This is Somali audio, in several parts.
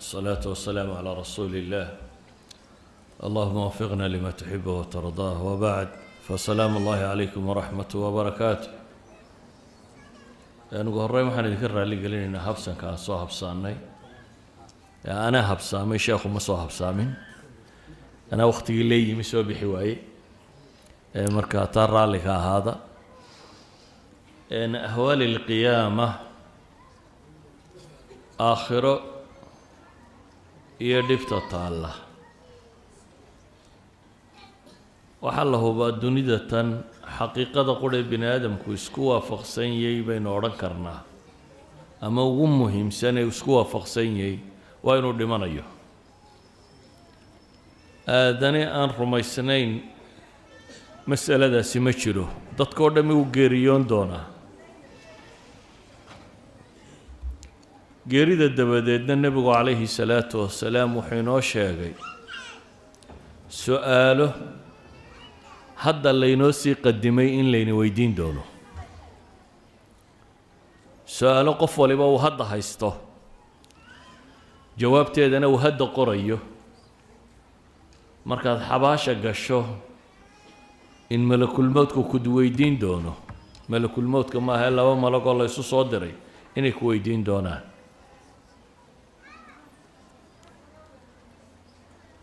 الصلاة والسلام على رسول الله اللهم وفقنا لما تحبه وترضاه وبعد فسلام الله عليكم ورحمة وبركاته أنا قهري ما حنذكر اللي قال لنا حبسا كان صاحب صاني أنا حبسامي شيخ ما صاحب سامين أنا وقتي لي مسوي بحواي مركا ترى لك هذا إن أهوال القيامة آخره يدفت الله وحله بدنيدة حقيقة قول بن آدم كوسكوا فقسين بين أوركرنا أما ومهم سنة يسكوا فقسين وينو دمانيو آدني أن رمي سنين مسألة دا سمجره دادكو دمي وغيريون دونا geerida dabadeedna nabigu calayhi salaatu wasalaam wuxuu inoo sheegay su'aalo hadda laynoo sii qadimay in layna weydiin doono su'aalo qof waliba uu hadda haysto jawaabteedana uu hadda qorayo markaad xabaasha gasho in malakulmowdku ku weydiin doono malakulmowdka maaha laba malagoo la isu soo diray inay ku weydiin doonaan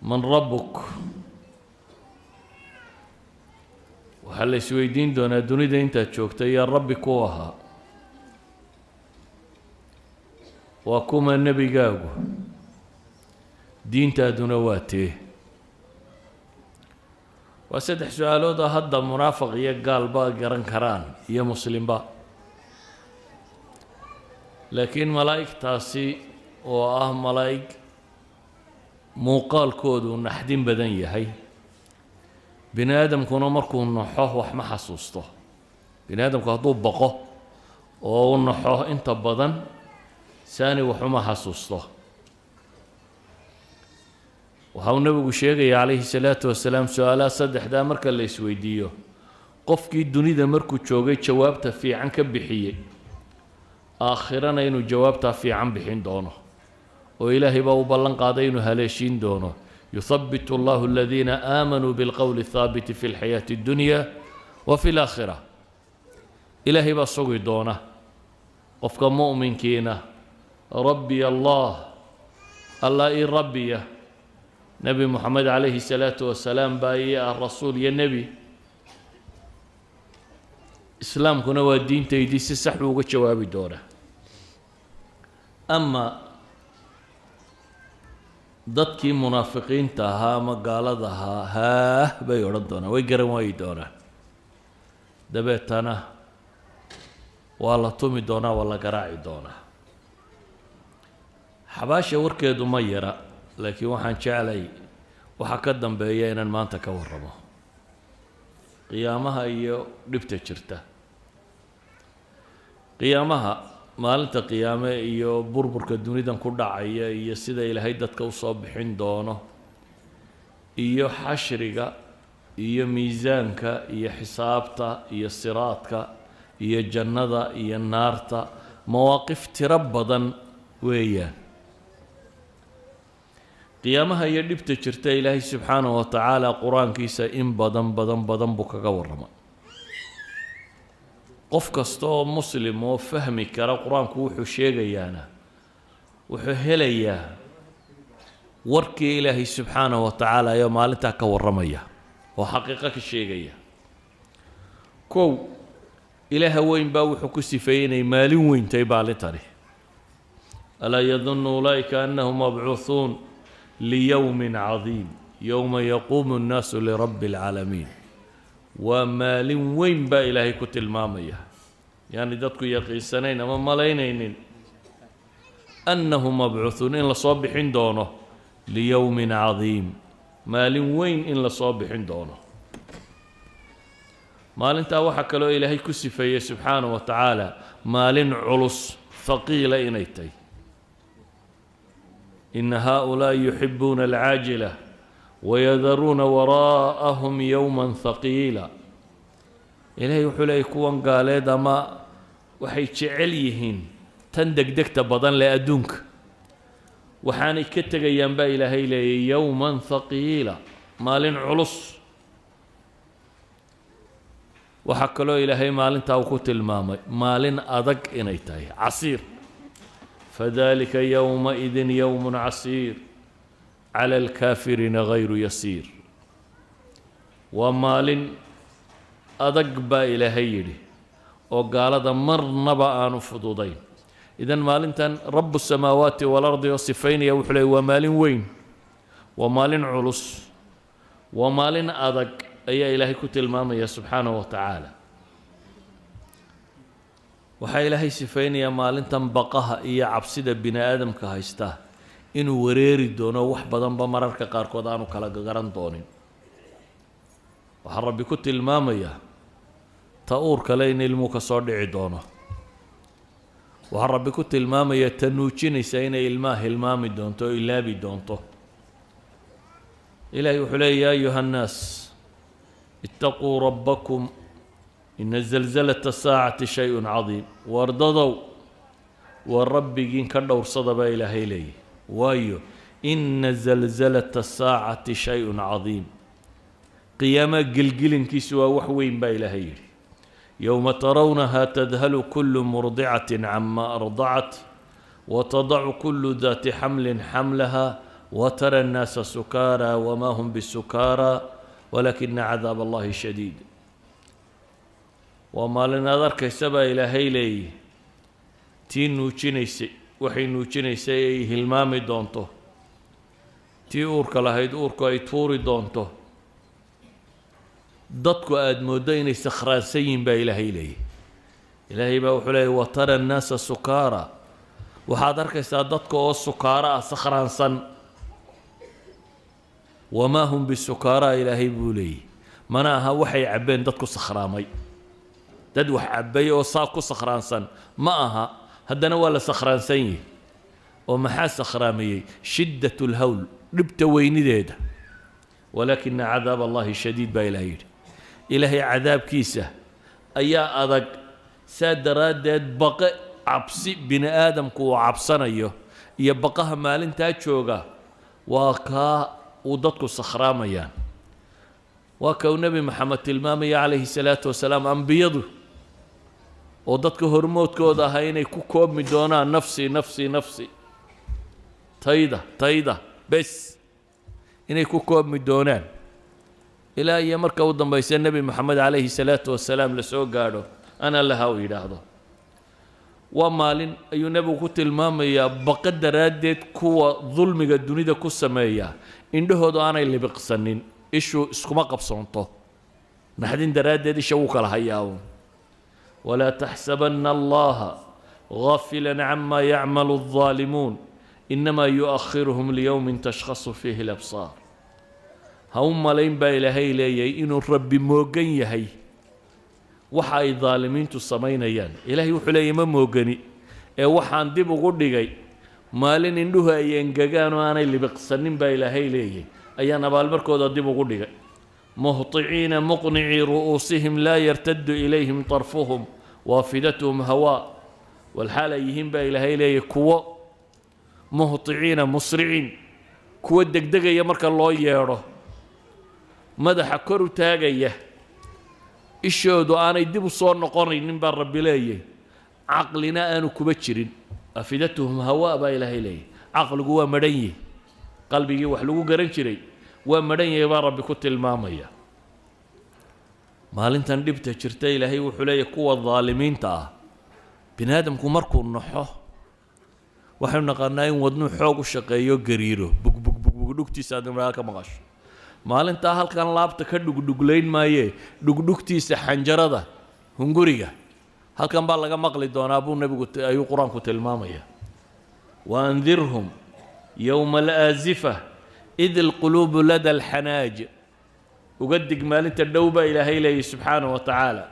من ربك وهل يسويدين دون الدنيا انت تشوكت يا ربي كوها وكما النبي قاقو دين تادنواته وسدح سؤالو ده هذا مرافق يا قال با قرن كران يا مسلم با لكن ملائك تاسي ملائك muuqaalkoodu naxdin badan yahay bini aadamkuna markuu naxo wax ma xasuusto bini aadamku hadduu baqo oo u naxo inta badan saani waxuma xasuusto waxa uu nabigu sheegay calayhi salaatu wasalaam su'aalaha saddexdaa marka la isweydiiyo qofkii dunida markuu joogay jawaabta fiican ka bixiyey aakhirana inuu jawaabta fiican bixin doono وإلهي باو بلن قادين هلاشين دونه يثبت الله الذين آمنوا بالقول الثابت في الحياة الدنيا وفي الآخرة إلهي بصوي دونه قفك مؤمن كينا ربي الله إن ربي نبي محمد عليه الصلاة والسلام باي الرسول يا النبي إسلام كنا والدين تيدي سسحب وجوابي دونه أما dadkii munaafiqiinta ahaa ama gaalada ahaa haah bay odhan doonaan way garan waayi doonaan dabeetana waa la tumi doonaa waa la garaaci doonaa xabaasha warkeedu ma yara laakiin waxaan jeclay waxa ka dambeeya inaan maanta ka warramo qiyaamaha iyo dhibta jirta qiyaamaha maalinta qiyaame iyo burburka dunidan ku dhacaya iyo sida ilaahay dadka u soo bixin doono iyo xashriga iyo miisaanka iyo xisaabta iyo siraadka iyo jannada iyo naarta mawaaqif tiro badan weeyaan qiyaamaha iyo dhibta jirta ilaahay subxaanahu wa tacaala qur-aankiisa in badan buu kaga warrama qof kasta oo muslim oo fahmi kara qur-aanku wuxuu sheegayaana wuxuu helayaa warkii ilaahay subxaanahu wa tacaala ayaa maalintaa ka warramaya oo xaqiiqo ka sheegaya kow ilaaha weyn baa wuxuu ku sifeeyey inay maalin weyntay maalintani alaa yadunnu ulaa'ika annahum mabcuuhuun liyowmin cadiim yowma yaquumu annaasu lirabbi alcaalamiin ومالين وين با إلهي كتل مامية يعني دادكو يقيسانين أما ملاينين أنهم مبعوثون إن لصابحين دونه ليوم عظيم مالين وين إن لصابحين دونه مالين تاوحك له إلهي كسفية سبحانه وتعالى مالين علص ثقيلة إنيتي إن هؤلاء يحبون العاجلة ويذرون وراءهم يوما ثقيلا إلهي وحولي كوان قال ما waxay jecel yihiin tan degdegta badan leh adduunka waxaanay ka tegayaan baa ilaahay leeyay yowman thaqiila maalin culus waxaa kaloo ilaahay maalintaa uu ku tilmaamay maalin adag inay tahay casiir fadalika yowmaidin yowmun casiir cala alkaafiriina gayru yasiir waa maalin adag baa ilaahay yidhi oo gaalada marnaba aanu fududayn idan maalintan rabu samaawaati waalardi oo sifaynaya wuxuu leey waa maalin weyn waa maalin culus waa maalin adag ayaa ilaahay ku tilmaamaya subxaanahu wa tacaala waxaa ilaahay sifaynayaa maalintan baqaha iyo cabsida bini aadamka haysta inuu wareeri doono wax badanba mararka qaarkood aanu kala garan doonin waxaa rabbi ku tilmaamaya ta uur kale in ilmuhu ka soo dhici doono waxaa rabbi ku tilmaamaya ta nuujinaysa inay ilmaha hilmaami doonto o ilaabi doonto ilaahay wuxuu leeya yaa ayuha annaas ittaquu rabbakum ina zalzalata saacati shay-un cadiim wardadow waa rabbigiin ka dhowrsada baa ilaahay leeyahy waayo ina zalzalata saacati shay-un cadiim qiyaamaha gelgelinkiisu waa wax weyn baa ilaahay yidhi yowma tarawnaha tadhalu kulu murdicatin cama ardacat watadacu kulu daati xamlin xamlaha watara annaasa sukaara wama hum bisukaara walakina cadaab allahi shadiid waa maalin aad arkaysa baa ilaahay leeyahy tii nuujinaysay waxay nuujinaysay ay hilmaami doonto tii uurka lahayd uurku ay tuuri doonto dadku aada mooddo inay sakhraansan yihin baa ilaahay leeyahy ilaahay baa wuxuu leeyahy watara annaasa sukaara waxaad arkaysaa dadka oo sukaara ah sakhraansan wamaa hum bisukaara ilaahay buu leeyahy mana aha waxay cabbeen dadku sakhraamay dad wax cabbay oo saa ku sakhraansan ma aha haddana waa la sakhraansan yihi oo maxaa sakhraamayey shiddat lhawl dhibta weynideeda walaakina cadaab allahi shadiid baa ilahay yidhi ilaahay cadaabkiisa ayaa adag saa daraaddeed baqe cabsi bini aadamku uu cabsanayo iyo baqaha maalintaa jooga waa kaa uu dadku sakhraamayaan waa ka uu nebi maxamed tilmaamaya calayhi salaatu wasalaam ambiyadu oo dadka hormoodkooda ahaa inay ku koobmi doonaan nafsi nafsi nafsi tayda bes inay ku koobmi doonaan ilaa iyo marka u dambaysa nebi moxamed calayhi salaatu wasalaam la soo gaadho ana laha uu yidhaahdo waa maalin ayuu nebigu ku tilmaamayaa baqa daraaddeed kuwa dulmiga dunida ku sameeya indhahoodu aanay libiqsanin ishu iskuma qabsoonto naxdin daraaddeed isha wuu kala hayaa walaa taxsabanna allaha gaafilan cama yacmalu aldaalimuun inamaa yu'akhiruhum liyowmin tashkhasu fiihi alabsaar ha u malayn baa ilaahay leeyahay inuu rabbi moogan yahay waxa ay daalimiintu samaynayaan ilaahay wuxuu leeyahy ma moogani ee waxaan dib ugu dhigay maalin indhuhu ay engegaan oo aanay libiqsanin baa ilaahay leeyahay ayaan abaalmarkooda dib ugu dhigay muhطiciina muqnicii ru'uusihim laa yartadu ilayhim طarfuhum waafidatuhum hawaa walxaal ay yihiin baa ilaahay leeyahy kuwo muhطiciina musriciin kuwo degdegaya marka loo yeedho madaxa kor u taagaya ishoodu aanay dib u soo noqonaynin baa rabbi leeyahy caqlina aanu kuba jirin afidatuhum hawaa baa ilaahay leeyahy caqligu waa madhan yihi qalbigii wax lagu garan jiray waa madhan yahay baa rabbi ku tilmaamaya maalintan dhibta jirta ilaahay wuxuu leeyahy kuwa daalimiinta ah bini aadamku markuu naxo waxaynu naqaanaa in wadnuu xoog u shaqeeyo gariiro bugbug dhugtiisa aad imraal ka maqasho maalintaa halkan laabta ka dhugdhuglayn maayee dhugdhugtiisa xanjarada hunguriga halkan baa laga maqli doonaa buu nebigu ayuu qur-aanku tilmaamaya waandirhum yowma alaazifa id alquluubu lada alxanaaj uga dig maalinta dhow baa ilaahay leeyahy subxaanahu wa tacaala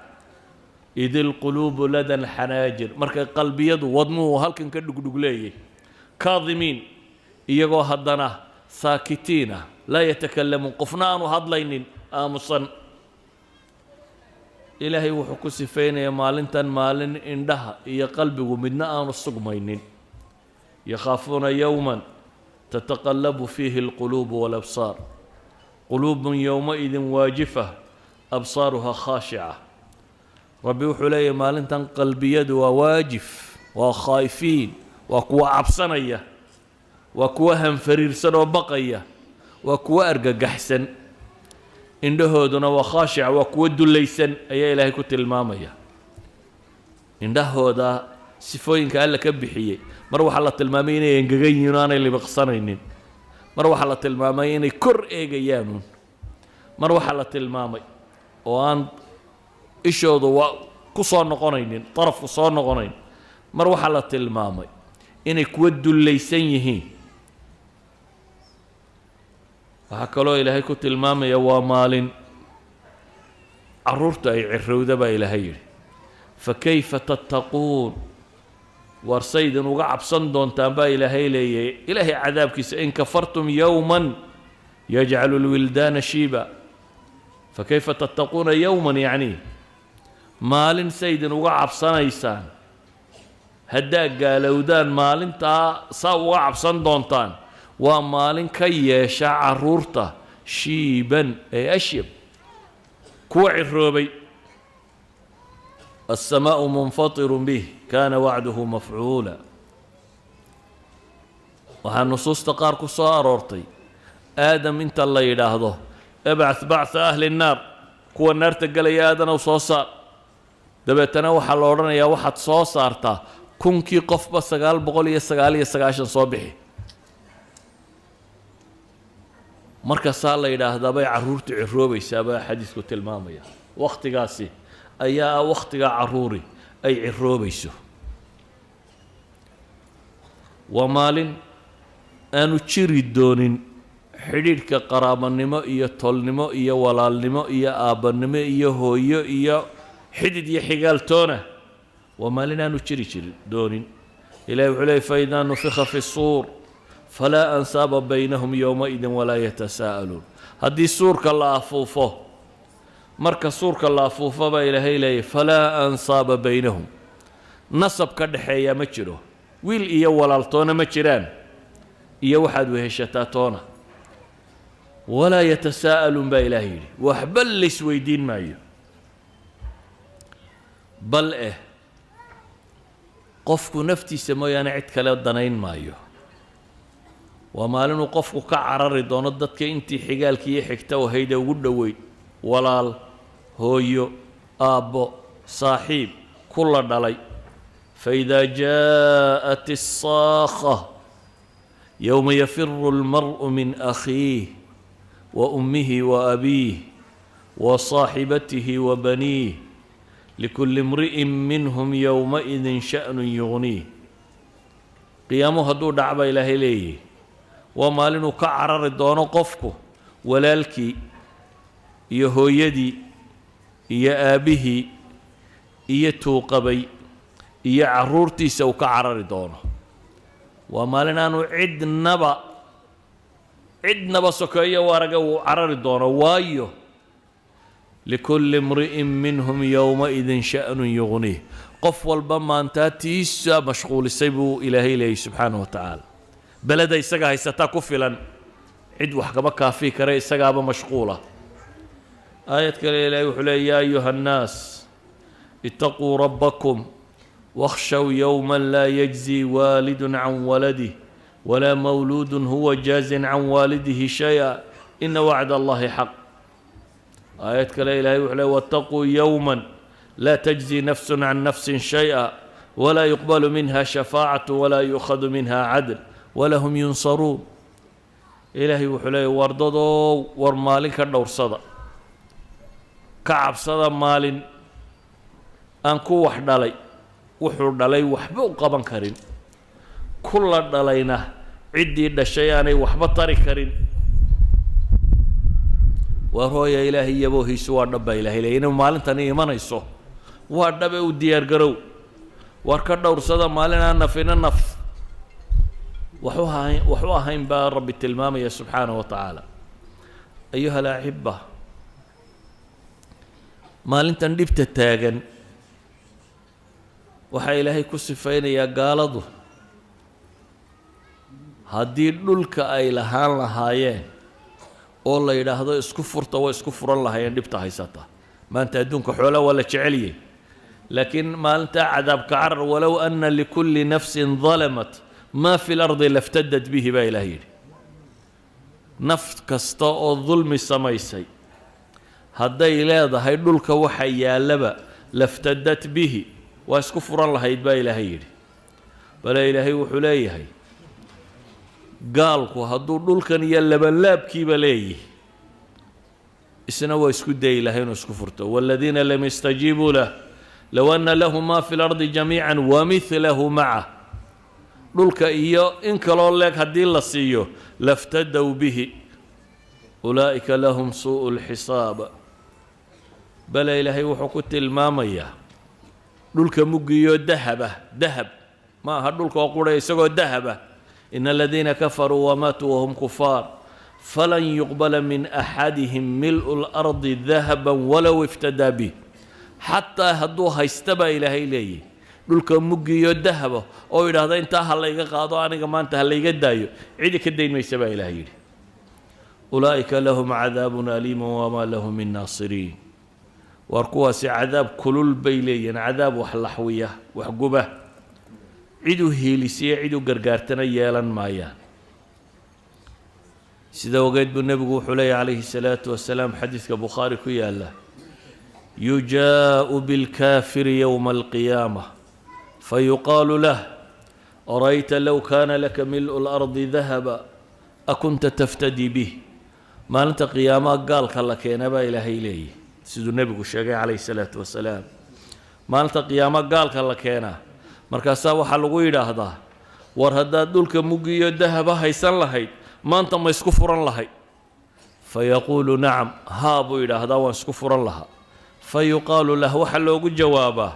id alquluubu lada alxanaajir markay qalbiyadu wadnuhu halkan ka dhugdhugleeyay kaadimiin iyagoo haddana saakitiina laa yatakalamuun qofna aanu hadlaynin aamusan ilaahay wuxuu ku sifaynayaa maalintan maalin indhaha iyo qalbigu midna aanu sugmaynin yakhaafuuna yowman تتقلب فيه القلوب والأبصار قلوب يومئذ واجفة أبصارها خاشعة ربي وحلي مالنتن قلبي وواجف وخايفين وكوا عبسنية وكوا هم فرير سنو بقية وكوا أرقى حسن إنده دون وخاشع وكوا دليسن أي إلهي كنت المامية إنده دا سفوين كألا كبحية مروح الله المامين ينققين يونان اللي بقصنين مروح الله المامين كر إيجيانون مروح الله المامي وأن إشهدوا كصان نقنين طرف كصان نقنين مروح الله المامي إنك ودوا الليسن يهين وحكالو إلهي كنت المامي يوا مال عرورت أي عرودة با إلهي فكيف تتقون ورسيد وقعب صندون تنبا إلهي لي إلهي عذابك إن كفرتم يوما يجعل الولدان شيبا فكيف تتقون يوما يعني مال سيد وقعب صنيسان هداك قالوا دان مال تا وقعب صندون تان ومال كي يشع عرورته شيبا أي أشيب كوع الروبي السماء منفطر به كان وعده مفعولا وهالنصوص تقارك صارورتي آدم انت الله يلاهضه ابعث بعث أهل النار كو النار تقل يا آدم وصوصار دبتنا وحا لورنا يا واحد صوصارتا كنكي قف بس قال بقول يسقال صبحي markaas la yiraahdaa bay caruurtu ciroobaysaa baa xadiisku tilmaamaya waqtigaasi ayaa waqtiga caruuri ay ciroobayso wamaalin aanu jiri doonin xidhiidhka qaraabanimo iyo tolnimo iyo walaalnimo iyo aabanimo iyo hooyo iyo xidid iyo xigaaltoona wamaalin aanu jiri doonin ilaahay wuxuu leeyahay fa idaa nufikha fi suur فلا أنساب بينهم يومئذ ولا يتساءلون هذه سورة الله أفوفه مركز سورة الله أفوفه بإلهي لي فلا أنساب بينهم نصب كدحية مجره ويل إيا والالطونة مجران إيا واحد وهشتاتونة ولا يتساءلون بإلهي وحبل سويدين معي بل قفك نفتي سمويا نعد كلا الدنين معي ومالن قفك كعرر دون الددك انتي حقالكي حكتا وهيدا ودوي ولال هويو ابو صاحب كل دلي فإذا جاءت الصاخة يوم يفر المرء من أخيه وأمه وأبيه وصاحبته وبنيه لكل امرئ منهم يومئذ شأن يغنيه قيامه هدو دعبا إلهي ليه ومالنو كعرر دون قفكو ولالكي يهويدي يا أبيه يتوقبي يا عرورتي سو كعرر دونه ومالنا نو عد نبا سكايا ورقه عرر دونه وايو لكل امرئ منهم يومئذ شأن يغنيه قف والبما انت تيسا مشغول السيبو إلهي لي سبحانه وتعالى بلد يسقى هيستا كفلا عد وحكما كافي كري يسقى مشغولة آية كريلة يحلي يا أيها الناس اتقوا ربكم واخشوا يوما لا يجزي والد عن ولده ولا مولود هو جاز عن والده شيئا إن وعد الله حق آية كريلة يحلي واتقوا يوما لا تجزي نفس عن نفس شيئا ولا يقبل منها شفاعة ولا يؤخذ منها عدل ولا هم ينصرون إلهي وحلي ورددو ورمالين كدور صدا كعب صدا مالين أنكو وحدالي وحدالي وحبو قبان كرين كل دالينا عدي دشياني وحبطاري كرين وهو يا إلهي يبوهي سوى نبا إلهي لأنه مالين تاني إيمان يسو وحدابي وديار قرو واركدور صدا مالين أنا فينا النف وحوها ينبا رب التلمام يا سبحانه وتعالى أيها الأحبة مالين تندبت التاغن وحا إلهي كسفين يا قالضو haddii dhulka ay lahaan lahaayeen oo la yidhaahdo isku furta way isku furan lahaayeen dhibta haysata maanta adduunka xoolaa waa la jeceliyey laakiin maalintaa cadaabka carar walow anna likulli nafsin dalamat maa fi lardi laftadat bihi baa ilaah yidhi naf kasta oo dulmi samaysay hadday leedahay dhulka waxa yaallaba laftadat bihi waa isku furan lahayd baa ilaahay yidhi bale ilaahay wuxuu leeyahay gaalku hadduu dhulkan iyo labanlaabkiiba leeyihi isna waa isku dayi lahay inuu isku furto waaladiina lam yastajiibuu lah low anna lahu maa fi lardi jamiican wamidlahu macah dhulka iyo in kaloo leeg haddii la siiyo laftadow bihi ulaa'ika lahum suu'u lxisaab bale ilaahay wuxuu ku tilmaamayaa dhulka muggiyo dahab ma aha dhulka oo qura isagoo dahaba in aladiina kafaruu wamaatuu wahum kufaar falan yuqbala min axadihim mil'u lardi dahaban walow iftadaa bih xataa hadduu haysta baa ilaahay leeyahy dhulka muggiyo dahaba oo yidhaahda intaa ha layga qaado aniga maanta ha layga daayo cidi ka dayn maysa baa ilaahay yidhi ulaa'ika lahum cadaabun aliimun wamaa lahum min naasiriin waar kuwaasi cadaab kulul bay leeyihiin cadaab wax laxwiya wax guba cid u hiilisiya cid u gargaartana yeelan maayaan sida ogeed buu nebigu wuxuu leeyahy calayhi salaatu wasalaam xadiidka bukhaari ku yaalla yujaa'u bilkaafiri yowma alqiyaama fayuqaalu lah arayta low kaana laka mil'u lardi dahaba akunta taftadii bih maalinta qiyaamaha gaalka la keena baa ilaahay leeyahy siduu nebigu sheegay calayhi salaatu wasalaam maalinta qiyaamaha gaalka la keenaa markaasaa waxaa lagu yidhaahdaa war haddaad dhulka muggiyo dahaba haysan lahayd maanta ma isku furan lahayd fayaquulu nacam haa buu yidhaahdaa waan isku furan lahaa fayuqaalu lah waxaa loogu jawaabaa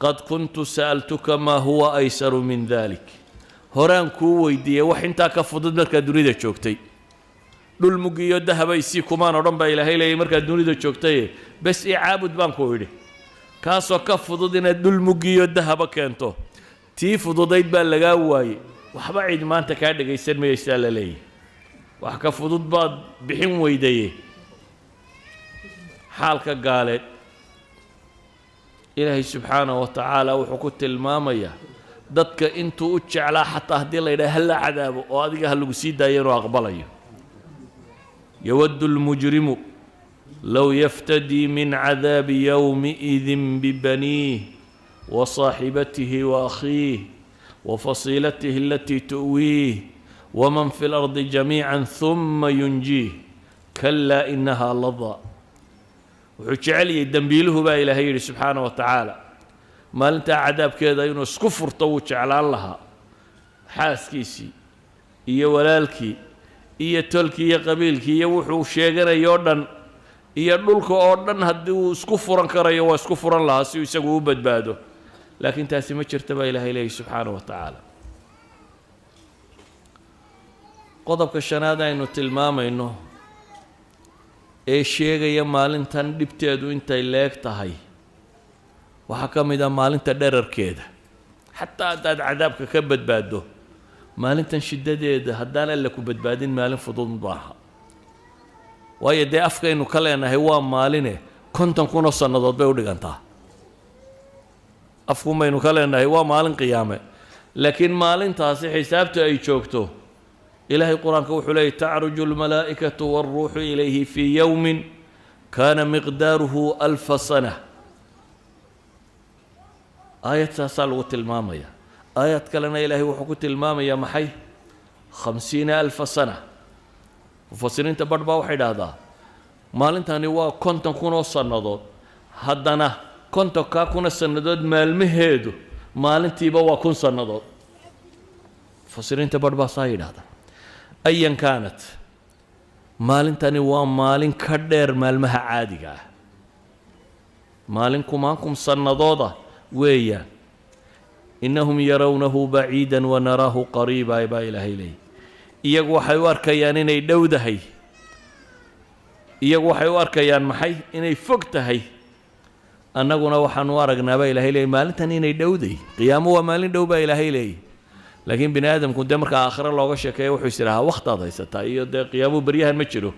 qad kuntu sa'altuka maa huwa aysaru min dalik horaan kuu weydiiyey wax intaa ka fudud markaad dunida joogtay dhul muggiyo dahaba isii kumaan odhan baa ilaahay leeyay markaad dunida joogtaye bes ii caabud baan ku idhi kaasoo ka fudud inaad dhul muggiyo dahaba keento tii fududayd baa lagaa waayey waxba cid maanta kaa dhagaysan mayaysaa la leeyahy wax ka fudud baad bixin weydaye xaalka gaaleed ilaahay subxaanahu wa tacaala wuxuu ku tilmaamayaa dadka intuu u jeclaa xataa haddii la yidhaha hala cadaabo oo adiga ha lagu sii daayo inuu aqbalayo yawaddu lmujrimu low yaftadii min cadaabi yowmiidin bibaniih wasaaxibatihi waakhiih wafasiilatihi alatii tu'wiih waman fi lardi jamiican huma yunjiih kalaa inahaa ladaa wuxuu jecel yahay dembiiluhu baa ilaahay yidhi subxaana wa tacaala maalintaa cadaabkeeda inuu isku furto wuu jeclaan lahaa xaaskiisii iyo walaalkii iyo tolkii iyo qabiilkii iyo wuxuu sheeganayoo dhan iyo dhulka oo dhan haddii uu isku furan karayo waa isku furan lahaa si uu isagu u badbaado laakiin taasi ma jirta baa ilaahay leeyahy subxaana wa tacaala qodobka shanaad aynu tilmaamayno ee sheegaya maalintan dhibteedu intay leeg tahay waxaa ka mid ah maalinta dherarkeeda xataa haddaad cadaabka ka badbaaddo maalintan shiddadeeda haddaan alla ku badbaadin maalin fudud maaha waayo dee afkaynu ka leenahay waa maaline 50,000 sannadood bay u dhigantaa afkun baynu ka leenahay waa maalin qiyaame laakiin maalintaasi xisaabta ay joogto ilaahay qur-aanka wuxuu leeyay tacruju almalaa'ikatu waalruuxu ilayhi fii yowmin kaana miqdaaruhu 1000 sana aayad saasaa lagu tilmaamaya aayad kalena ilaahay wuxuu ku tilmaamayaa maxay 50,000 sana mufasiriinta badh baa waxay dhahdaa maalintani waa 50,000 sannadood haddana 50,000 sannadood maalmaheedu maalintiiba waa 1,000 sannadood mufasiriinta badh baa saa yidhahdaa ayan kaanat maalintani waa maalin ka dheer maalmaha caadiga ah maalin 10,000 sannadooda weeyaan innahum yarawnahu baciidan wanaraahu qariiba baa ilaahay leeyay iyagu waxay u arkayaan inay dhowdahay iyagu waxay u arkayaan maxay inay fog tahay annaguna waxaan u aragnaa baa ilaahay leeyay maalintan inay dhowday qiyaamo waa maalin dhow baa ilaahay leeyay laakiin bini aadamku dee markaa aakhiro looga sheekeeyo wuxuu is idhahaa wakhtaad haysataa iyo dee qiyaamuhu beryahan ma jiro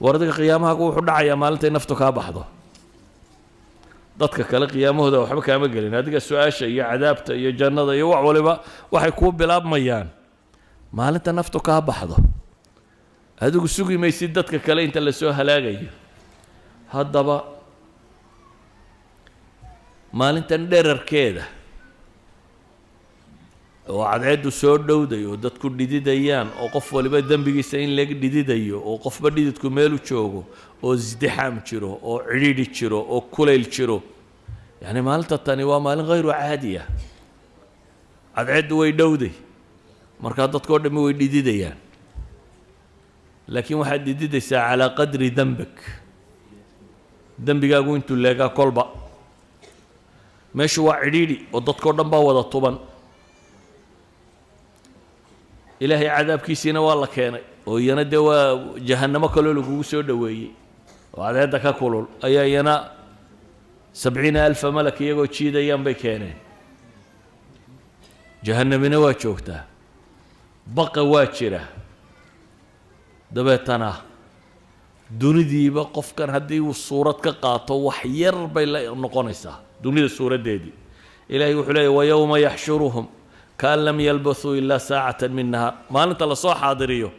war adiga qiyaamahaagu wuxuu dhacayaa maalintay naftu kaa baxdo dadka kale qiyaamahooda waxba kaama gelin adiga su-aasha iyo cadaabta iyo jannada iyo wax waliba waxay kuu bilaabmayaan maalinta naftu kaa baxdo adigu sugi maysid dadka kale inta la soo halaagayo haddaba maalintan dherarkeeda oo cadceeddu soo dhowday oo dadku dhididayaan oo qof waliba dembigiisa in laga dhididayo oo qofba dhididku meel u joogo oo isdixaam jiro oo cidhiidhi jiro oo kulayl jiro yacni maalinta tani waa maalin hayru caadiya cadceeddu way dhowday markaa dadkoo dhammi way dhididayaan laakiin waxaad dhididaysaa calaa qadri dembik dembigaagu intuu leegaa kolba meeshu waa cidhiidhi oo dadkoo dhan baa wada tuban ilaahay cadaabkiisiina waa la keenay oo iyana dee waa jahannamo kaloo lagugu soo dhoweeyey oo cadceedda ka kulul ayaa iyana 70,000 malak iyagoo jiidayaan bay keeneen jahannamina waa joogtaa baqa waa jira dabeetana dunidiiba qofkan haddii uu suurad ka qaato wax yar bay la noqonaysaa dunida suuraddeedii ilaahay wuxuu leeyahy wayowma yaxshuruhum kaan lam yalbathuu ilaa saacatan min nahaar maalinta lasoo xaadiriyo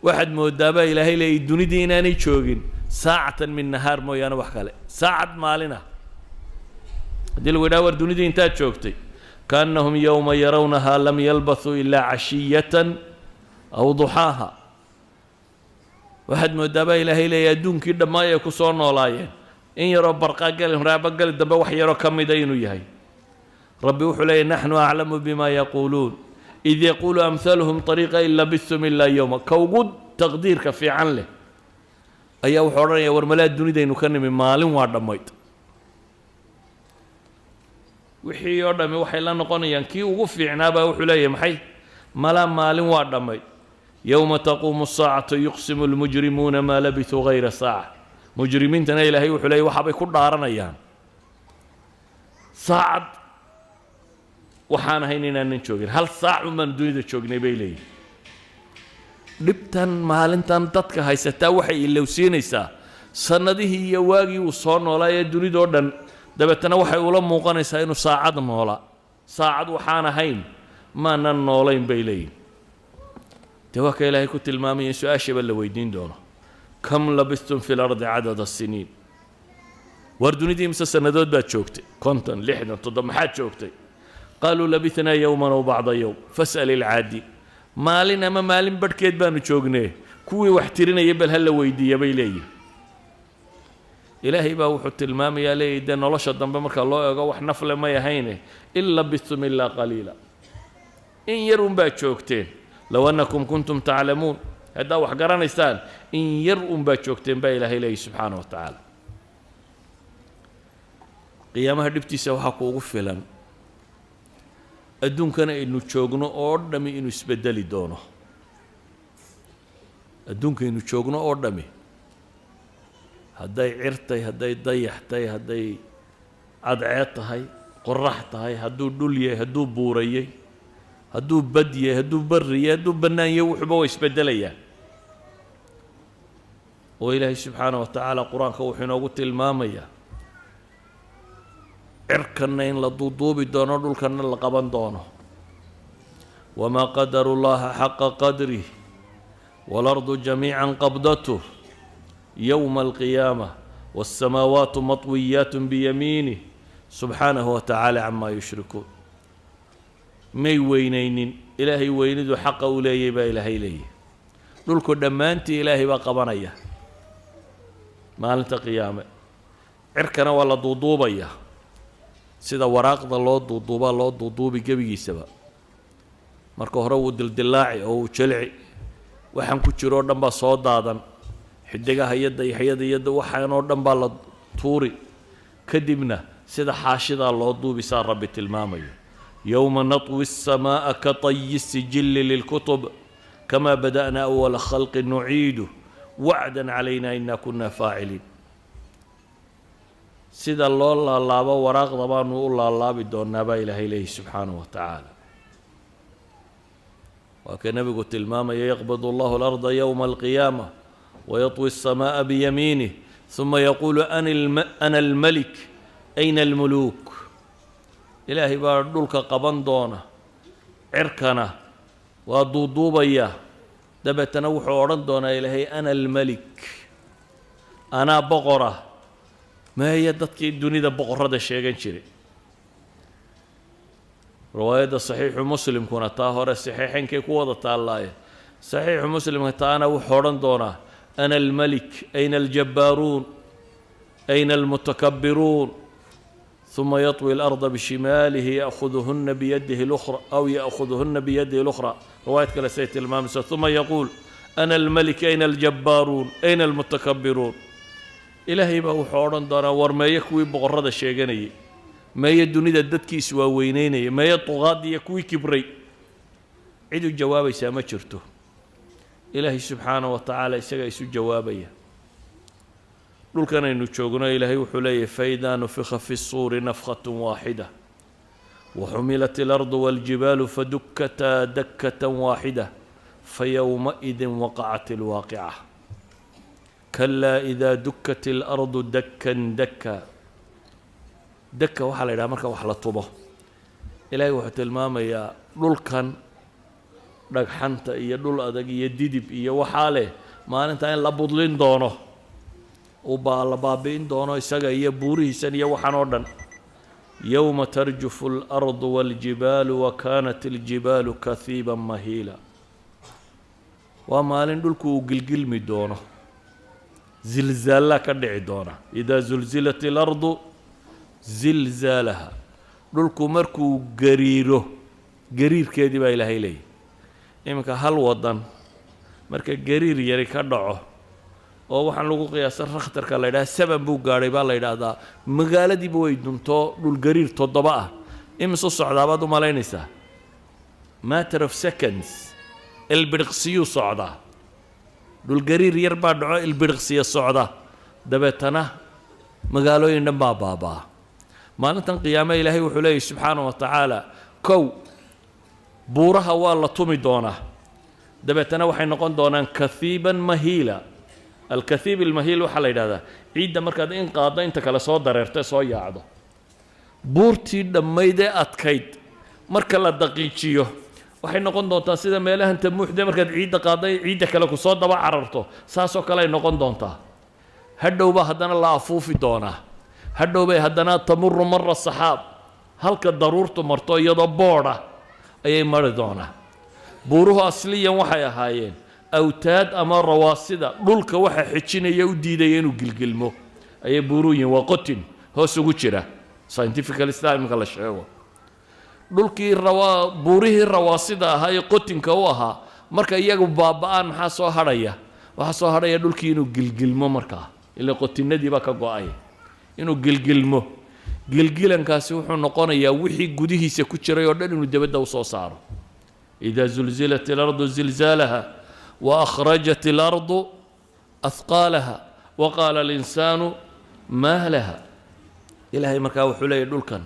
waxaad moodaabaa ilaahay leeyay dunidii inaanay joogin saacatan min nahaar mooyaane wax kale saacad maalina haddii lagu yidhaha war dunidii intaad joogtay kaannahum yowma yarawnahaa lam yalbathuu ilaa cashiyatan aw duxaaha waxaad moodaabaa ilaahay leeyay adduunkii dhammaay ay ku soo noolaayeen in yaroo barqaagali raabagali dambe wax yaroo ka mida inuu yahay rabbi wuxuu leeyahy naxnu aclamu bima yaquuluun id yaquulu amhaluhum طariiqa in labistum ilaa yowma ka ugu taqdiirka fiican leh ayaa wuxuu odhanaya war malaa dunidaynu ka nimi maalin waa dhammayd wixii oo dhammi waxay la noqonayaan kii ugu fiicnaabaa wuxuu leeyahy maxay malaa maalin waa dhammayd yowma taquumu saacatu yuqsimu lmujrimuuna maa labisuu hayra saaca mujrimiintana ilaahay wuxuu leeyahy waxaabay ku dhaaranayaan saacad waxaan ahayn inaanan joogin hal saac unbaan dunida joognay bay leeyihin dhibtan maalintan dadka haysataa waxay ilowsiinaysaa sannadihii iyo waagii uu soo noolaa ee dunidoo dhan dabeetana waxay ula muuqanaysaa inuu saacad noolaa saacad waxaan ahayn maanan noolayn bay leeyihin dee waa ka ilaahay ku tilmaamaya in su-aashaba la weydiin doono kam labistum fi lardi cadada siniin war dunidii imse sannadood baad joogtay 50 60 70 maxaad joogtay qaaluu labithnaa yowman aw bacda yowm fas'al ilcaadiin maalin ama maalin badhkeed baanu joognee kuwii wax tirinaya bal ha la weydiiya bay leeyihin ilaahay baa wuxuu tilmaamayaa leeyahy dee nolosha dambe marka loo eego wax nafle may ahayne in labistum ilaa qaliila in yar unbaad joogteen low annakum kuntum taclamuun haddaa wax garanaysaan in yar unbaad joogteen baa ilaahay leeyahy subxaana wa tacaala qiyaamaha dhibtiisa waxaa kuugu filan adduunkana aynu joogno oo dhammi inuu isbedeli doono adduunkaynu joogno oo dhammi hadday cir tahay hadday dayax tahay hadday cadceed tahay qorax tahay hadduu dhul yahay hadduu buurayay hadduu bad yahay hadduu barri yahay hadduu bannaan yahay wuxuuba waa isbedelayaan oo ilaahay subxaana wa tacaala qur-aanka wuxuu inoogu tilmaamayaa cirkanna in la duuduubi doono dhulkanna la qaban doono wamaa qadaru llaha xaqa qadrih waalardu jamiican qabdatuh yowma alqiyaamah waاsamaawaatu matwiyaat biyamiinih subxaanahu wa tacaala camaa yushrikuun may weynaynin ilaahay weynidu xaqa u leeyay baa ilaahay leeyahy dhulku dhammaantii ilaahay baa qabanaya maalinta qiyaame cirkana waa la duuduubaya sida waraaqda loo duuduubaa loo duuduubi gebigiisaba marka hore wuu dildilaaci oo uu jelici waxaan ku jiro oo dhan baa soo daadan xidigaha iyo dayaxyada iyo waxaan oo dhan baa la tuuri kadibna sida xaashidaa loo duubisaa rabbi tilmaamayo yowma natwi الsamaaءa kaطayi الsijili lilkutub kamaa bada'na awala khalqi nuciidu wacda calayna ina kuna faaciliin sida loo laalaabo waraaqda baanu u laalaabi doonaa baa ilaahay leeyahy subxaanahu wa tacaala وكان نبي قلت الماما يقبض الله الأرض يوم القيامة ويطوي السماء بيمينه ثم يقول أنا الملك أين الملوك إلهي باردولك قبندونا عركنا ودودوبيا دبت تنوح ورندونا إلهي أنا الملك أنا بقرة ما هي دتك الدنيا بقرة ده شيء شري رواية صحيح مسلم كنا طاهر الصحيحين كي قوة الله صحيح مسلم تانا وحورندونا أنا الملك أين الجبارون أين المتكبرون ثم يطوي الأرض بشماله يأخذهن بيده الأخرى أو يأخذهن بيده الأخرى رواية كلاسية المامسة ثم يقول أنا الملك أين الجبارون أين المتكبرون إلهي بهو حورندونا ورما يكوي بغرد الشيغاني ما يدوني ددتكي سوا وينيني ما يطغاد يكوي كبري عيدو الجواب يسامى شرته إلهي سبحانه وتعالى يسقى يسو جوابيا لول كان ينشوغنا إلهي وحلي فإذا نفخ في الصور نفخة واحدة وحملت الأرض والجبال فدكتا دكة واحدة فيومئذ وقعت الواقعة كلا إذا دكت الأرض دكا دكا دكا وحلا إلى مركا وحلا طبه إلهي وحت الماما يا لول كان dhagxanta iyo dhul adag iyo didib iyo waxaa leh maalinta in la budlin doono la baabi'in doono isaga iyo buurihiisan iyo waxaan oo dhan yawma tarjufu al-ardu wal-jibaalu wa kaanat al-jibaalu kathiiban mahiila waa maalin dhulku uu gilgilmi doono zilzaala ka dhici doona idaa zulzilat al-ardu zilzaalaha dhulku markuu gariiro gariirkeedii baa ilaahay leeyahay iminka hal wadan marka gariir yari ka dhaco oo waxaan lagu qiyaasay rakhtarka la yiraahdo saban buu gaaray baa la yiraahdaa magaaladiiba way dunto dhul gariir 7 ah imso socdaabaad u malaynaysaa matter of seconds ilbirqsiyu socda dhul gariir yar baa dhaco ilbirqsiya socda dabeetana magaalooyin dhan baa baabaa maalintan qiyaamaha ilaahay wuxuu leeyahay subxaanahu wa tacaala kow buuraha waa la tumi doonaa dabeetana waxay noqon doonaan kathiiban mahiila alkathiib almahiil waxaa la yidhahdaa ciidda markaad in qaaddo inta kale soo dareerto soo yaacdo buurtii dhammayd ee adkayd marka la daqiijiyo waxay noqon doontaa sida meelahan tamuuxde markaad ciidda qaaddo ciidda kale ku soo daba cararto saasoo kale ay noqon doontaa hadhowbaa haddana la afuufi doonaa hadhowbay haddana tamuru mara saxaab halka daruurtu marto iyadoo boodha ayay mari doonaa buuruhu asliyan waxay ahaayeen awtaad ama rawaasida dhulka waxa xijinaya u diidaya inuu gilgilmo ayay buuruhu yihiin waa qotin hoos ugu jira scientifical islamka la sheego dhulkii buurihii rawaasida ahaa ee qotinka u ahaa marka iyagu baaba'aan maxaa soo hadhaya waxaa soo hadhaya dhulkii inuu gilgilmo markaa ilaa qotinadii baa ka go'ay inuu gilgilmo gilgilankaasi wuxuu noqonayaa wixii gudihiisa ku jiray oo dhan inuu dibadda u soo saaro idaa zulzilat al-ardu zilzaalaha wa akhrajat al-ardu athqaalaha wa qaala al-insaanu maa laha ilaahay markaa wuxuu leeyahay dhulkan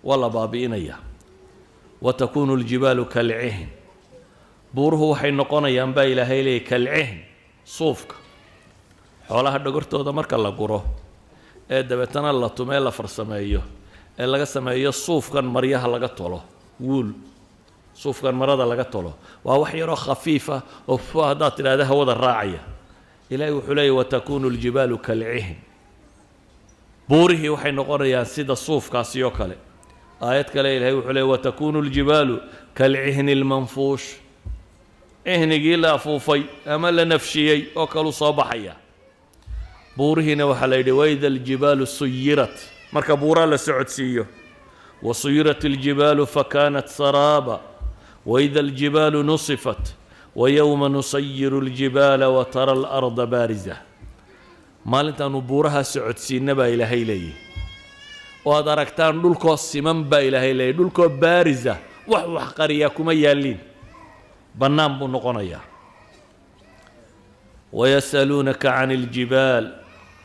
waa la baabi'inayaa wa takuunu al-jibaalu kalcihn buuruhu waxay noqonayaan baa ilaahay leeyahay kalcihn suufka xoolaha dhogortooda marka la guro ee dabeetana la tumee la farsameeyo ee laga sameeyo suufkan maryaha laga tolo wool suufkan marada laga tolo waa wax yaroo khafiifa oo haddaad tidhaahda hawada raacaya ilaahay wuxuu leeyahy watakuunu aljibaalu kalcihn buurihii waxay noqonayaan sida suufkaasi oo kale aayad kale ilaahay wuxuu leeyahy watakuunu aljibaalu kalcihni almanfuush cihnigii la afuufay ama la nafshiyey oo kalu soo baxaya buurihiina waxaa la yidhi waida aljibaalu suyirat marka buuraa la socodsiiyo wasuyirat aljibaalu fakanat saraaba waida aljibaalu nusifat wayowma nusayiru aljibaala watara alarda baariza maalintaanu buuraha socodsiinna baa ilaahay leeyahy oo aad aragtaan dhulkoo siman baa ilaahay leeyahy dhulkoo baariza wax qariyaa kuma yaalliin bannaan buu noqonayaa ويسألونك عن الجبال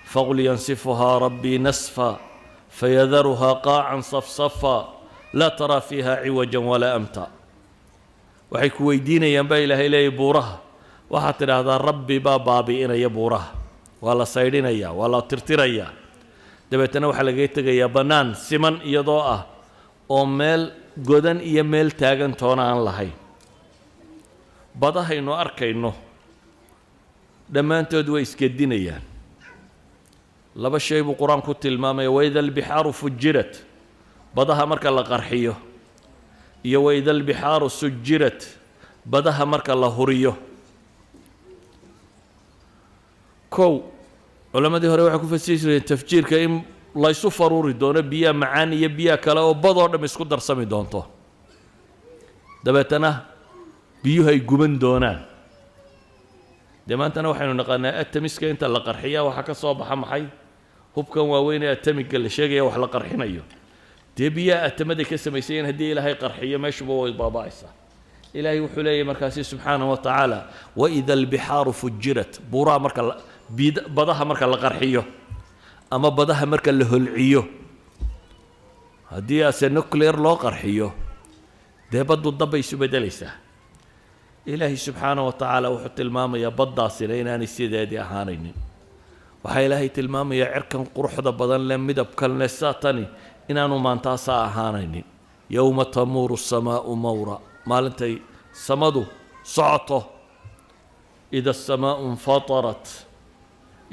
فقل ينسفها ربي نسفا فيذرها قاعا صفصفا لا ترى فيها عوجا ولا أمتا waxay ku weydiinayaan baa ilaahay leeyahy buuraha waxaad tidhaahdaa rabbi baa baabi'inaya buuraha waa la saydhinayaa waa la tirtirayaa dabeetana waxaa lagaga tegayaa bannaan siman iyadoo ah oo meel godan iyo meel taagan toona aan lahayn badahaynu arkayno dhammaantood way isgedinayaan laba shay buu qur-aanku tilmaamaya waida albixaaru fujirat badaha marka la qarxiyo iyo waida albixaaru sujirat badaha marka la huriyo kow culammadii hore waxay ku fasiri jireen tafjiirka in laysu faruuri doono biyaha macaan iyo biyaha kale oo badoo dham isku darsami doonto dabeetana biyuhu ay guban doonaan dee maantana waxaynu naqaanaa atamiska inta la qarxiyaa waxaa ka soo baxa maxay hubkan waaweyn ee atamiga la sheegaya wax la qarxinayo dee biyaha atamaday ka samaysayeen haddii ilaahay qarxiyo meeshuba way baaba'aysaa ilaahay wuxuu leeyahy markaasi subxaanahu wa tacaala waida albixaaru fujirat buuraha marka badaha marka la qarxiyo ama badaha marka la holciyo haddii ase nuclear loo qarxiyo dee baddu dabbay isu beddelaysaa ilaahay subxaanahu wa tacaala wuxuu tilmaamayaa baddaasina inaanay sideedii ahaanaynin waxaa ilaahay tilmaamayaa cirkan quruxda badan leh midabkan leh saatani inaanu maantaasaa ahaanaynin yowma tamuuru asamaa'u mawra maalintay samadu socoto ida asamaa'u infatarat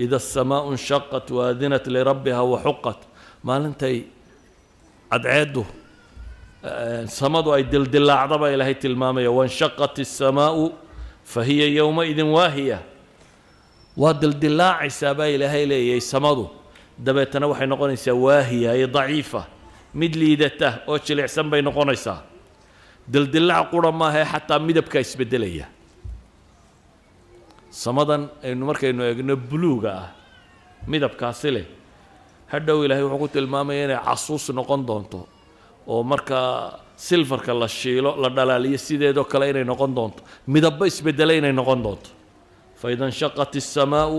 ida asamaa'u inshaqat waadinat lirabbiha waxuqat maalintay cadceeddu samadu ay dildilaacda baa ilaahay tilmaamaya wanshaqat الsamaa'u fahiya yowmaidin waahiya waa dildilaacaysaa baa ilaahay leeyahay samadu dabeetana waxay noqonaysaa waahiya ay daciifa mid liidata oo jilicsan bay noqonaysaa dildilaac qura maahae xataa midabkaa isbeddelaya samadan aynu markaynu eegno buluuga ah midabkaasi leh hadhow ilaahay wuxuu ku tilmaamaya inay casuus noqon doonto oo marka silfarka la shiilo la dhalaaliyo sideedoo kale inay noqon doonto midabba isbeddelay inay noqon doonto faida inshaqat الsamaa'u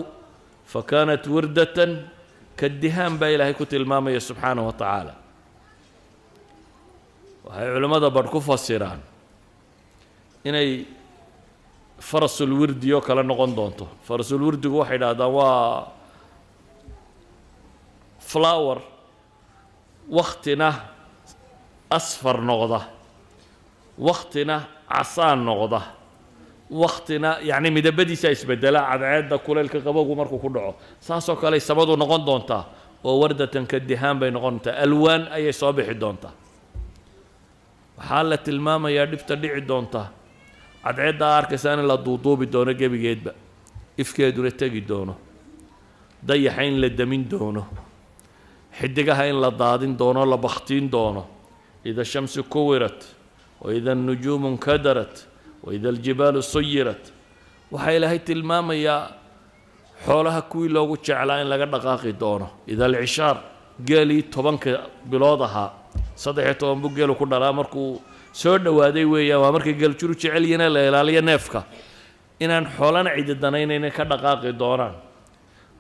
fakanat wirdatan kadihaan baa ilaahay ku tilmaamaya subxaanahu wa tacaala waxay culimmada badh ku fasiraan inay farasulwirdi oo kale noqon doonto farasulwirdigu waxay dhahdaan waa flower waktina asfar noqda waktina casaan noqda waktina yacni midabadiisa isbedela cadceedda kuleylka qabowgu markuu ku dhaco saasoo kale samadu noqon doontaa oo wardatan ka dihaan bay noqon doontaa alwaan ayay soo bixi doontaa waxaa la tilmaamayaa dhibta dhici doonta cadceedda arkaysaa in la duuduubi doono gebigeedba ifkeeduna tegi doono dayaxa in la damin doono xidigaha in la daadin doono la bakhtiin doono ida shamsu kuwirat waida annujuumu nkadarat waida aljibaalu suyirat waxaa ilaahay tilmaamayaa xoolaha kuwii loogu jeclaa in laga dhaqaaqi doono ida alcishaar geelii 10 bilood ahaa 13 buu geelu ku dhalaa markuu soo dhowaaday weeyaan waa markay geeljuru jecel yihiin la ilaaliyo neefka inaan xoolana cidi danaynayna ka dhaqaaqi doonaan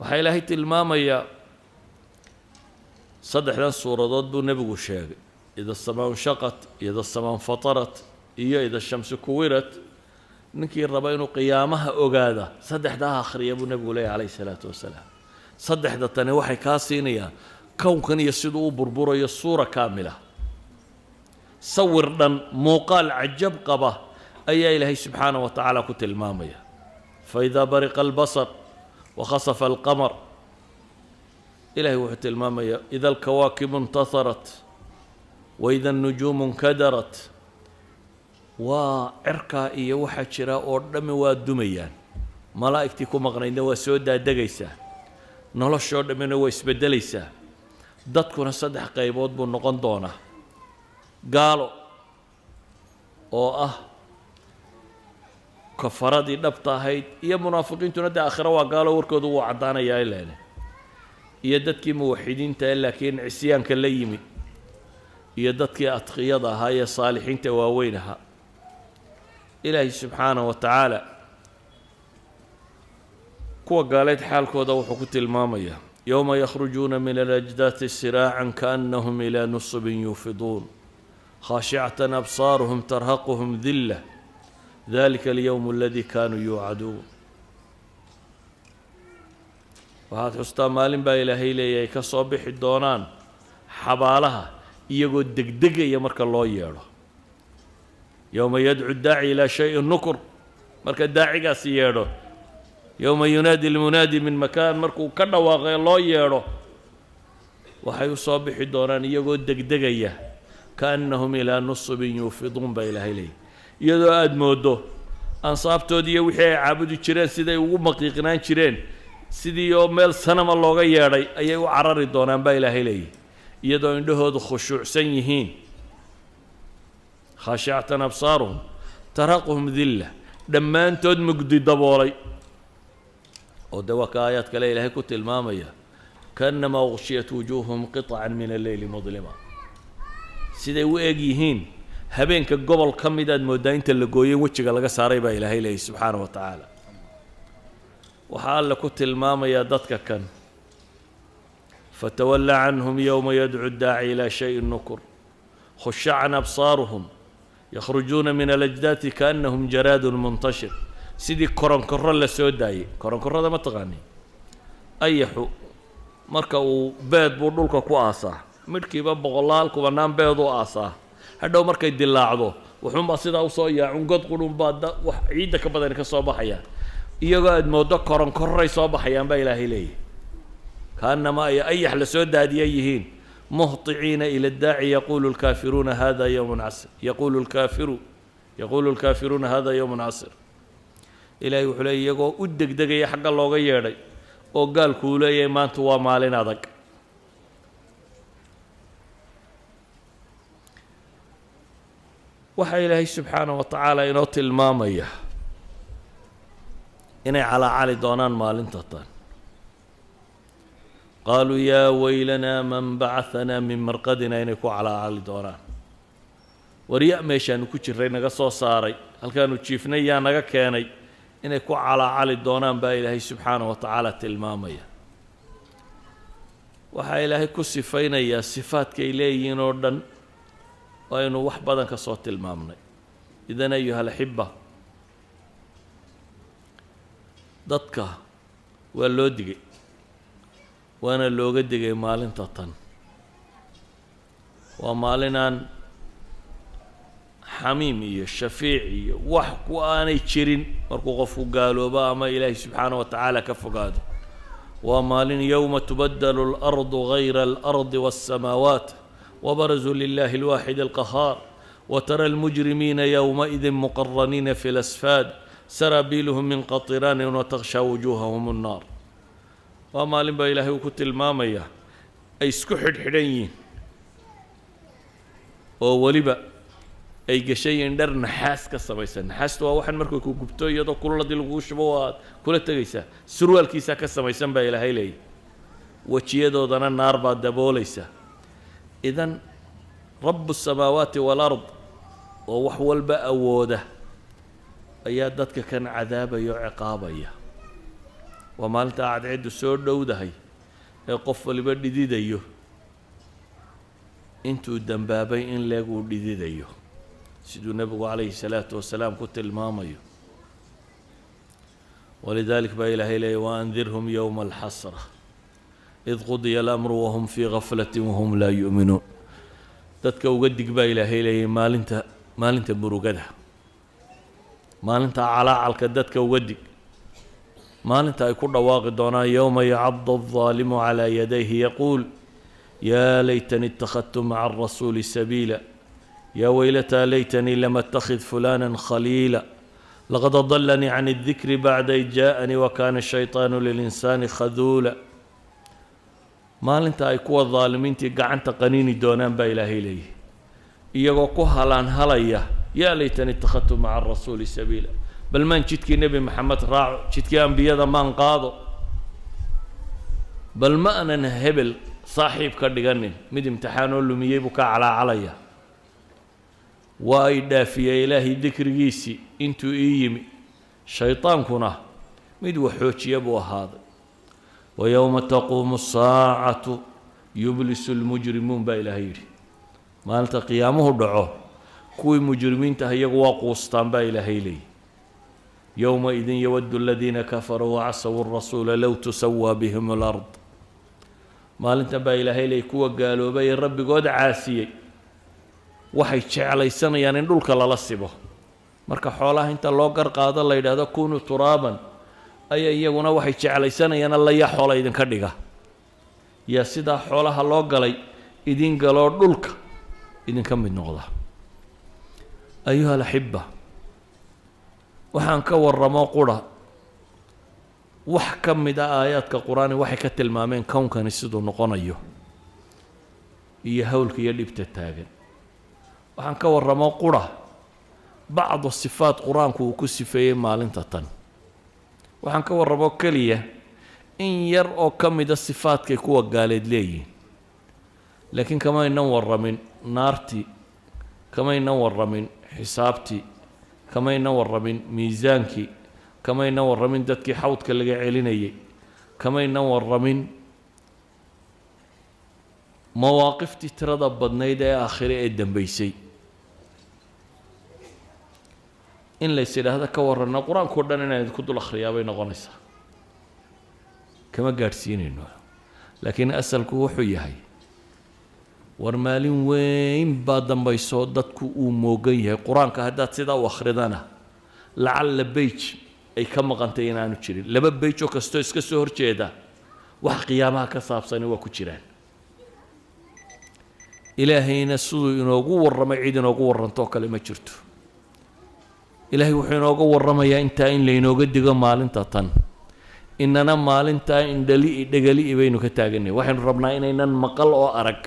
waxaa ilaahay tilmaamayaa saddexdan suuradood buu nebigu sheegay ida asamaa inshaqat ida asamaa infatarat iyo ida shamsu kuwirat ninkii raba inuu qiyaamaha ogaada saddexdaa akhriya buu nebigu leeyahy calayhi salaatu wasalaam saddexda tani waxay kaa siinayaan kownkan iyo siduu u burburayo suura kaamila sawir dhan muuqaal cajab qaba ayaa ilaahay subxaanahu wa tacaala ku tilmaamaya faidaa bariqa albasar wakhasafa alqamar ilaahay wuxuu tilmaamaya ida alkawaakibu intaharat waida annujuumu nkadarat waa cirkaa iyo waxaa jira oo dhammi waa dumayaan malaa'igtii ku maqnaydna waa soo daadegaysaa noloshoo dhammina waa isbeddelaysaa dadkuna 3 qaybood buu noqon doonaa gaalo oo ah kafaradii dhabta ahayd iyo munaafiqiintuna dee aakhiro waa gaalo warkoodu wuu caddaanayaa ilaane iyo dadkii muwaxidiinta ee laakiin cisyaanka la yimi iyo dadkii adqiyada ahaa ee saalixiinta waaweyn ahaa ilaahay subxaanahu wa tacaala kuwa gaaleed xaalkooda wuxuu ku tilmaamayaa yowma yakhrujuuna min alajdaati siraacan kaannahum ilaa nusubin yuufiduun khaashicatan absaaruhum tarhaquhum dilla ذلك اليوم الذي كانوا يوعدون waxaad xustaa maalin baa ilaahay leeyahay ka soo bixi doonaan xabaalaha iyagoo degdegaya marka loo yeedho yowma yadcu daaci ilaa shayin nukur marka daacigaasi yeedho yowma yunaadi lmunaadi min makaan markuu ka dhawaaqee loo yeedho waxay u soo bixi doonaan iyagoo degdegaya kaannahum ilaa nusubin yuufiduun baa ilaahay leeyahay iyadoo aada mooddo ansaabtoodii iyo wixii ay caabudi jireen siday ugu maqiiqnaan jireen sidii oo meel sanama looga yeedhay ayay u carari doonaan baa ilaahay leeyahy iyadoo indhahoodu khushuucsan yihiin khaashicatan absaaruhum taraquhum dilla dhammaantood mugdi daboolay oo de waa ka aayaad kale ilaahay ku tilmaamaya kaannamaa ughshiyat wujuuhum qiطcan min alleyli mudlima siday u eg yihiin habeenka gobol ka midaad mooddaa inta la gooyen wejiga laga saaray baa ilaahay leeyahy subxaanahu wa tacaala waxaa alle ku tilmaamayaa dadka kan fatawalla canhum yowma yadcu daaci ilaa shayin nukur khushacan absaaruhum yakhrujuuna min alajdaati kaannahum jaraadun muntashir sidii koronkorro la soo daayey koronkorrada ma taqaani ayaxu marka uu beed buu dhulka ku aasaa midhkiiba boqolaal kubanaan beed u aasaa hadhow markay dilaacdo wuxuunbaa sidaa usoo yaacun god qudhunbaa wax ciidda ka badani ka soo baxaya iyagoo aada mooddo koronkorray soo baxayaan baa ilaahay leeyahy kaannamaa ay ayax la soo daadiya yihiin muhطiciina ila daaci yaquulu lkaafiruuna hada yowmun casir yaquulu lkaafiruuna hada yowmun casir ilaahay wuxuu leeyay iyagoo u degdegaya xagga looga yeedhay oo gaalku uu leeyahay maanta waa maalin adag waxaa ilaahay subxaanaه wa tacaala inoo tilmaamaya inay calaacali doonaan maalinta tan qaaluu yaa weylanaa man bacahanaa min marqadina inay ku calaacali doonaan warya meeshaanu ku jirray naga soo saaray halkaanu jiifnay yaa naga keenay inay ku calaacali doonaan baa ilaahay subxaanaه wa tacaala tilmaamaya waxaa ilaahay ku sifaynayaa sifaadkay leeyihiin oo dhan oo aynu wax badan ka soo tilmaamnay idan ayuha alaxiba dadka waa loo digay waana looga digay maalinta tan waa maalinaan xamiim iyo shafiic iyo wax ku aanay jirin markuu qofku gaaloobo ama ilaahay subxaanaه wa tacaala ka fogaado waa maalin yowma tubadalu اlardu gayra اlardi wالsamaawaat wabarazuu lilahi اlwaaxid اlqahaar watara اlmujrimiina yowmaئidi muqaraniina fi اlasfaad saraabiiluhum min qatiraanin watakhshaa wujuuhahum الnaar waa maalin baa ilaahay uu ku tilmaamaya ay isku xidhxidhan yihiin oo weliba ay gashayiin dhar naxaas ka samaysan naxaastu waa waxan markay ku gubto iyadoo kululadii laguu shubo aad kula tegaysaa surwaalkiisaa ka samaysan baa ilaahay leeyahy wejiyadoodana naar baa daboolaysa idan rabu الsamaawaati wاlard oo wax walba awooda ayaa dadka kan cadaabaya oo ciqaabaya waa maalinta cadceeddu soo dhowdahay ee qof waliba dhididayo intuu dembaabay in leeg uu dhididayo siduu nebigu calayhi الsalaatu wasalaam ku tilmaamayo walidalik baa ilaahay leeyay waandirhum yowma alxasra id qudiya alamru wahum fii gaflati wahum laa yu'minuun dadka uga dig baa ilaahay leeyay maalinta murugada maalinta calaacalka dadka uga dig maalinta ay ku dhawaaqi doonaan yowma yacadu الظaalimu calىa yadayhi yaquul yaa laytani اtakhadtu maca الrasuuli sabiila yaa weylataa laytanii lam attakhid fulana khaliila laqad adalanii can الdikri bacda id jaaءanii wakana الshayطaanu lilinsaani khaduula maalinta ay kuwa daalimiintii gacanta qaniini doonaan baa ilaahay leeyahy iyagoo ku halaanhalaya yaa laytani ittakhadtu maca arasuuli sabiila bal maan jidkii nebi maxamed raaco jidkii ambiyada maan qaado bal ma anan hebel saaxiib ka dhiganin mid imtixaanoo lumiyey buu ka calaacalaya waa ay dhaafiyey ilaahay dikrigiisii intuu ii yimi shaydaankuna mid waxoojiya buu ahaaday wayowma taquumu الsaacatu yublisu اlmujrimuun baa ilaahay yidhi maalinta qiyaamuhu dhaco kuwii mujrimiinta ah iyagu waa quustaan baa ilaahay leeyahy يومئذ يود الذين كفروا وعصوا الرسول لو تسوى بهم الأرض maalintan baa ilaahay lay kuwa gaaloobay rabbigood caasiyey waxay jeclaysanayaan in dhulka lala sibo marka xoolaha inta loo gar qaado la yidhaahdo kunu turaaban ayaa iyaguna waxay jeclaysanayaan alla yaa xoola idinka dhiga yaa sidaa xoolaha loo galay idin galoo dhulka idinka mid noqda ayuha alaxiba waxaan ka warramo qura wax ka mid ah aayaadka qur-aani waxay ka tilmaameen kownkani siduu noqonayo iyo hawlka iyo dhibta taagan waxaan ka warramo qura bacdu sifaat qur-aanku uu ku sifeeyey maalinta tan waxaan ka warramo keliya in yar oo ka mida sifaadkay kuwa gaaleed leeyihiin laakiin kamaynan warramin naartii kamaynan warramin xisaabtii kamaynan warramin miisaankii kamaynan warramin dadkii xawdka laga celinayay kamaynan warramin mawaaqiftii tirada badnayd ee aakhire ee dambaysay in lays idhaahdo ka warranno qur-aankao dhan inaan idinku dul akhriyaa bay noqonaysaa kama gaadhsiinayno laakiin asalku wuxuu yahay war maalin weyn baa dambayso dadku uu moogan yahay qur-aanka haddaad sidaa u akhridana lacalla beyj ay ka maqantay inaanu jirin laba beyj oo kastoo iska soo horjeeda wax qiyaamaha ka saabsani waa ku jiraan ilaahayna siduu inoogu warramay cid inoogu warrantoo kale ma jirto ilaahay wuxuu inooga warramayaa intaa in laynooga digo maalinta tan inana maalintaa indhali-i dhegali'i baynu ka taaganay waxaynu rabnaa inaynan maqal oo arag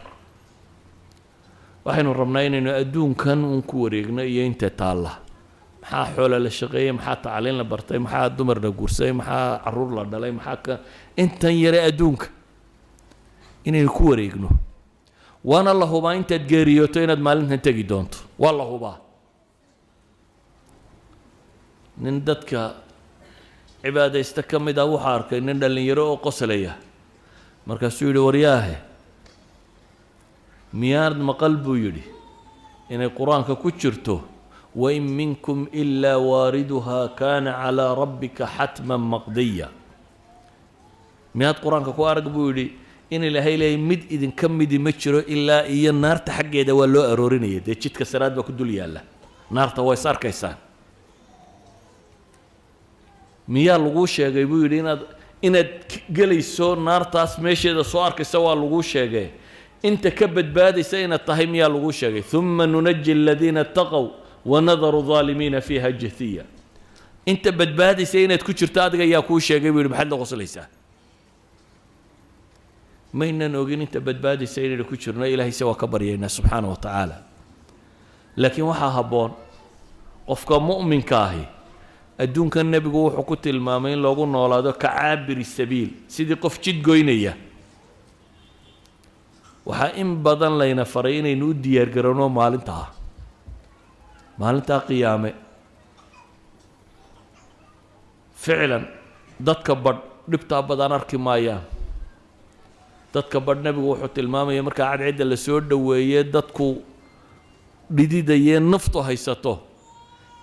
waxaynu rabnaa inaynu adduunkan uun ku wareegno iyo inta taalla maxaa xoola la shaqeeyey maxaa tacliin la bartay maxaa dumar la guursaday maxaa caruur la dhalay maxaa ka intan yare adduunka inaynu ku wareegno waana la hubaa intaad geeriyooto inaad maalintan tegi doonto waa la hubaa nin dadka cibaadaysta ka mid ah waxaa arkay nin dhallinyaro oo qoslaya markaasuu yidhi waryaahe miyaad maqal buu yidhi inay qur-aanka ku jirto wain minkum ilaa waariduhaa kaana calaa rabbika xatman maqdiya miyaad qur-aanka ku arag buu yidhi in ilaahay leeyay mid idinka midi ma jiro ilaa iyo naarta xaggeeda waa loo aroorinaya dee jidka saraad baa ku dul yaalla naarta waa is arkaysaan miyaa laguu sheegay buu yidhi inaad gelayso naartaas meesheeda soo arkaysa waa laguu sheegay inta ka badbaadaysa inaad tahay miyaa laguu sheegay uma nunaji aladiina ataqow wanadaru aalimiina fiiha jathiya inta badbaadaysa inaad ku jirto adiga ayaa kuu sheegay buu yidhi maxaad la qoslaysaa maynan ogin inta badbaadaysa inaynu ku jirno ilaahayse waa ka baryaynaa subxaana wa tacaala laakiin waxaa habboon qofka mu'minka ahi adduunkan nebigu wuxuu ku tilmaamay in loogu noolaado ka caabiri sabiil sidii qof jid goynaya waxaa in badan layna faray inaynu u diyaargarowno maalintaa qiyaame ficlan dadka badh dhibtaa badan arki maayaan dadka badh nebigu wuxuu tilmaamaya markaa cadcidda la soo dhoweeye dadku dhididayee naftu haysato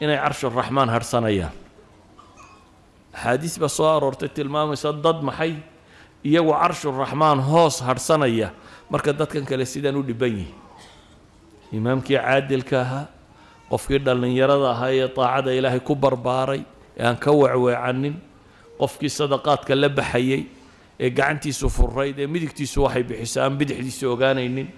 inay carshuraxmaan hadhsanayaan axaadiis baa soo aroortay tilmaamaysa dad maxay iyagu carshuraxmaan hoos hadhsanaya marka dadkan kale sidaan u dhiban yihin imaamkii caadilka ahaa qofkii dhallinyarada ahaa ee daacada ilaahay ku barbaaray ee aan ka weecweecanin qofkii sadaqaadka la baxayey ee gacantiisu furayd ee midigtiisu waxay bixiso aan bidixdiisa ogaanaynin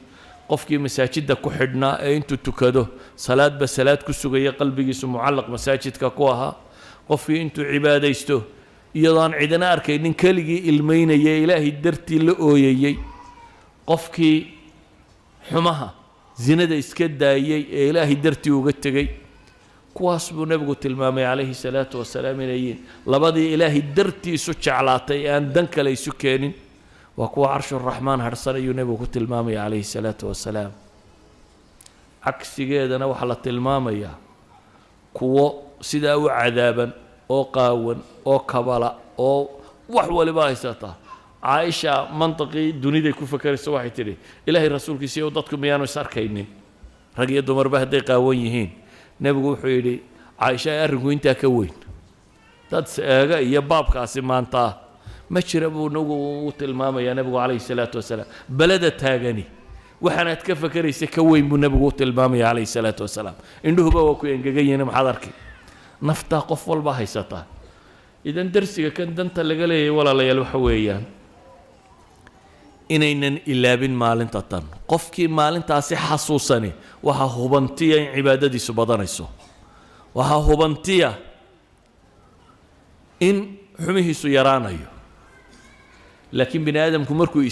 qofkii masaajidda ku xidhnaa ee intuu tukado salaadba salaad ku sugaya qalbigiisu mucallaq masaajidka ku ahaa qofkii intuu cibaadaysto iyadoo aan cidina arkaynin keligii ilmaynaya ilaahay dartii la ooyayey qofkii xumaha zinada iska daayey ee ilaahay dartii uga tegey kuwaas buu nebigu tilmaamay calayhi salaatu wasalaam inay yihiin labadii ilaahay dartii isu jeclaatay ee aan dan kale isu keenin waa kuwa carshuraxmaan hadhsan ayuu nebigu ku tilmaamaya calayhi salaatu wasalaam cagsigeedana waxaa la tilmaamayaa kuwo sidaa u cadaaban oo qaawan oo kabala oo wax waliba haysataa caaisha mantiqii duniday ku fakerayso waxay tidhi ilaahay rasuulkiisa iyo dadku miyaanu is arkaynin rag iyo dumarba hadday qaawan yihiin nebigu wuxuu yidhi caaisha arrinku intaa ka weyn dad eega iyo baabkaasi maanta ma jira buu nagu tilmaamayaa nabigu calayhi salaatu wasalaam balada taagani waxaanaad ka fakaraysa ka weyn buu nabigu u tilmaamaya calayhi salaatu wasalaam indhuhuba waa ku engegan yihiin maxaad arki naftaa qof walba haysataa idan darsiga kan danta laga leeyahay walaalayaal waxa weeyaan inaynan ilaabin maalinta tan qofkii maalintaasi xasuusani waxaa hubantiya in cibaadadiisu badanayso waxaa hubantiya in xumihiisu yaraanayo laakiin bini aadamku markuu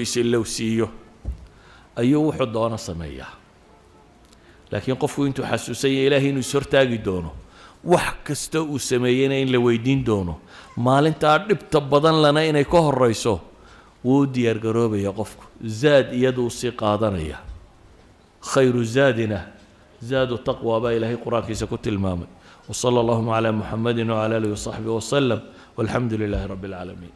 is-ilowsiiyo ayuu wuxuu doono sameeyaa laakiin qofku intuu xasuusan yahay ilaahay inuu is-hortaagi doono wax kasta uu sameeyeyna in la weydiin doono maalintaa dhibta badan lana inay ka horayso wuu u diyaargaroobaya qofku zaad iyaduu sii qaadanaya khayru zaadina zaadu taqwa baa ilaahay qur-aankiisa ku tilmaamay وصلى الله على محمد وعلى آله وصحبه وسلم والحمد لله رب العالمين